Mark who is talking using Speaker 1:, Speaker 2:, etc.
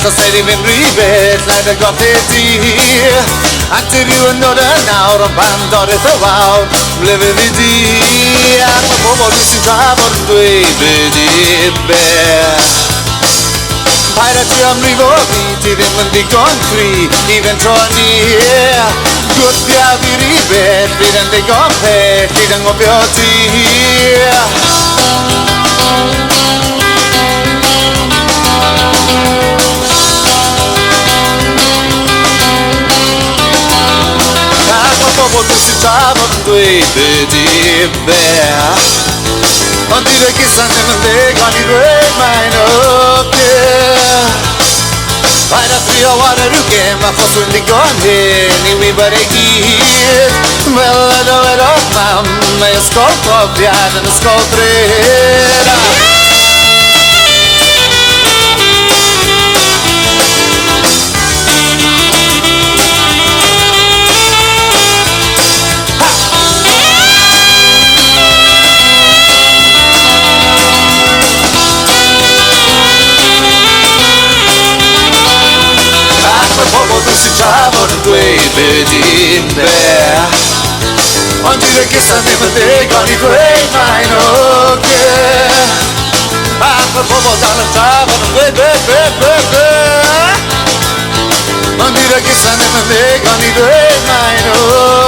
Speaker 1: så sagde de, men rive, lad det godt det dir. Until you know the now, the band or the throw live with the apple, this is our baby bear. Pirate, I'm revolting, even the country, even Tony here. Good yeah, very bad, didn't they go pay, didn't go beauty. This is our baby bear. On dit que ça ne me dégonne mine okay. By the three or water you came, my first when they gone here, anyway, but I get well, I know it all, my skull of the eye and the skull thread. Baby bear. On dirait que ça ne me dégonne mine okay. Après bobo dans le table, baby. On dirait que ça ne me dégonne mine okay.